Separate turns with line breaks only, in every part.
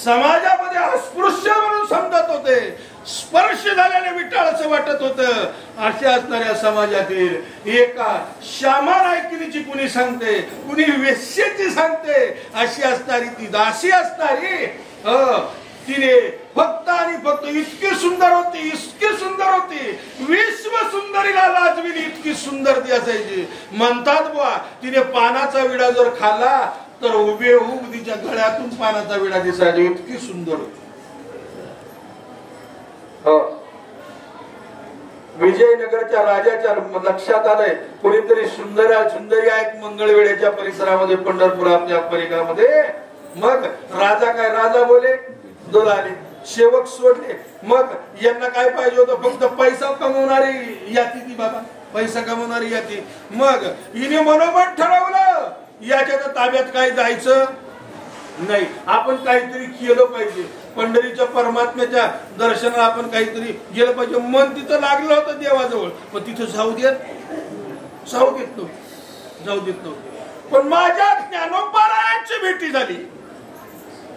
समाजामध्ये अस्पृश्य म्हणून समजत होते, स्पर्श झाल्याने विटाळ असं वाटत होतं. अशा असणाऱ्या समाजातील एका श्यामा नायकिनीची कुणी सांगते, कुणी वेश्येची सांगते, अशी असणारी ती दासी असणारी तिने फक्त आणि फक्त इतकी सुंदर होती, इतकी सुंदर होती, विश्व सुंदरीला लाजविली इतकी सुंदर ती असायची. म्हणतात बुवा तिने पानाचा विडा जर खाल्ला तर हुबेहूब तिच्या गळ्यातून पानाचा विडा दिसायचा, इतकी सुंदर होती. विजयनगरच्या राजाच्या लक्षात आलंय कोणीतरी सुंदरी आहेत मंगळवेढ्याच्या परिसरामध्ये, पंढरपूर आपल्या परिसरामध्ये. मग राजा काय, राजा बोले दोलाले, सेवक सोडले. मग यांना काय पाहिजे होतं, फक्त पैसा कमवणारी याती ती बाबा, पैसा कमवणारी याती. मग हिने मनोमन ठरवलं याच्या ताब्यात काय जायचं नाही, आपण काहीतरी केलं पाहिजे. पंढरीच्या परमात्म्याच्या दर्शनाला आपण काहीतरी गेलं पाहिजे. मन तिथं लागलं होतं देवाजवळ, पण तिथं जाऊ देत नव्हते. पण माझ्या ज्ञानोपरायांची भेटी झाली,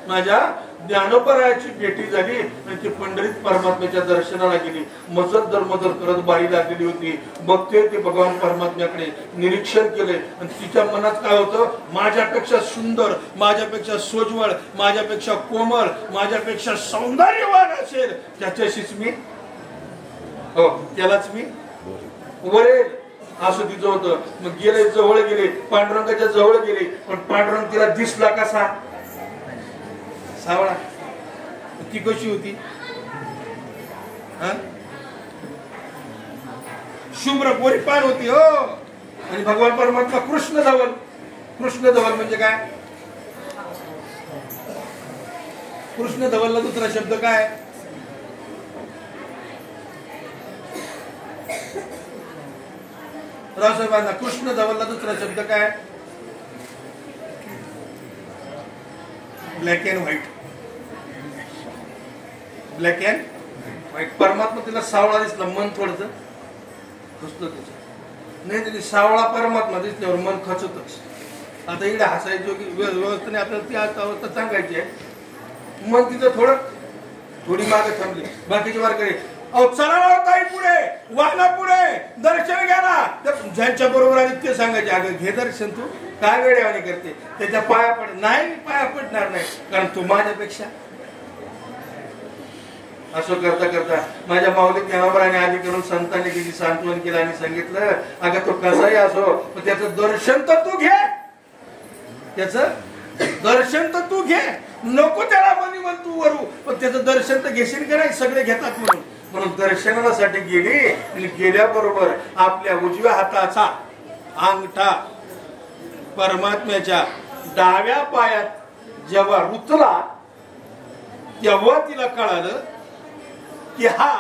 माझ्या ज्ञानोपरायाची भेटी झाली आणि ती पंढरीत परमात्म्याच्या दर्शनाला गेली. मजत करत बाई लागलेली होती. बघते ते भगवान परमात्म्याकडे निरीक्षण केले आणि तिच्या मनात काय होतं, माझ्यापेक्षा सुंदर, माझ्यापेक्षा सोज्वळ, माझ्यापेक्षा कोमल, माझ्यापेक्षा सौंदर्यवान असेल त्याच्याशीच मी, त्यालाच मी वरेल असं तिचं होतं. मग गेले, जवळ गेले, पांडुरंगाच्या जवळ गेले, पण पांडुरंग तिला दिसला कसा, सावळा. ती कशी होती, शुभ्र गोरीपान होती हो. आणि भगवान परमात्मा कृष्ण धवल म्हणजे काय, कृष्ण धवलला दुसरा शब्द काय, रावसाहेबांना कृष्ण धवलला दुसरा शब्द काय, black and white. Black and white. परमात्मा तिला सावळा दिसला, मन थोडस खचलं त्याचं. नाही तरी सावळा परमात्मा दिसल्यावर मन खचतच. आता इकडे हसायचो की व्यवस्थेने आपल्याला ती अवस्था सांगायची आहे. मन तिथं थोडी मागे थांबली. बाकीचे वारकरी चला ताई पुढे, वाहना पुढे, दर्शन घ्या ना. ज्यांच्या बरोबर आले ते सांगायचे, अगं घे दर्शन, तू काय वेळेवाणी करते, त्याच्या पाया पड. नाही, पाया पडणार नाही, कारण तू माझ्यापेक्षा. असं करता करता माझ्या माऊली ज्ञानोबराने आधी करून संतांनी तिची सांत्वन केलं आणि सांगितलं, अगं तो कसाही असो पण त्याचं दर्शन तर तू घे, त्याचं दर्शन तर तू घे. नको त्याला म्हण तू वरू, पण त्याचं दर्शन तर घेशील का नाही, सगळे घेतात म्हणून दर्शनासाठी गेली. आणि गेल्याबरोबर आपल्या उजव्या हाताचा अंगठा परमात्म्याच्या डाव्या पायात जेव्हा रुतला तेव्हा तिला कळालं की हा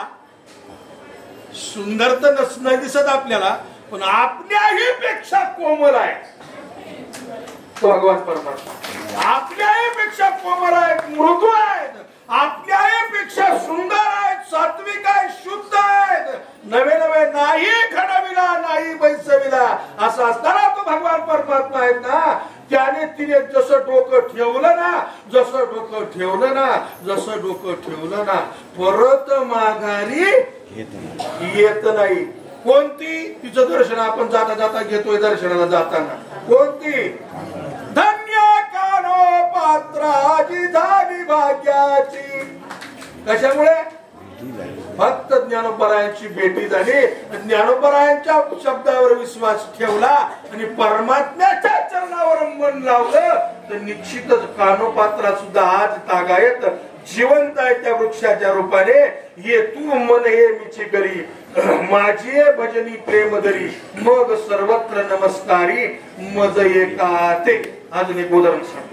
सुंदर तर नाही दिसत आपल्याला, पण आपल्याही पेक्षा कोमल आहे. भगवान परमात्मा आपल्याही पेक्षा कोमल आहेत, मृदू आहेत, आपल्याही पेक्षा सुंदर आहेत, सात्विक आहेत, शुद्ध आहेत. नवे नाही घडविला, नाही बैसविला असं असताना तो भगवान परमात्मा आहेत ना. त्याने तिने जसं डोकं ठेवलं ना परत माघारी येत नाही. कोणती, तिचं दर्शन आपण जाता जाता घेतोय, दर्शनाला जाताना कोणती, धन्य कानो पात्राची झाली भाग्याची. कशामुळे, फक्त ज्ञानोबरायांची भेटी झाली, ज्ञानोबरायांच्या शब्दावर विश्वास ठेवला आणि परमात्म्याच्या चरणावर मन लावलं तर निश्चितच कानोपात्रा सुद्धा आज तागायत जिवंत आहे त्या वृक्षाच्या रूपाने. ये तू मन ये मिची करी, माझी भजनी प्रेम धरी, मग सर्वत्र नमस्कारी मज एका ते. अजून एक उदाहरण सांग.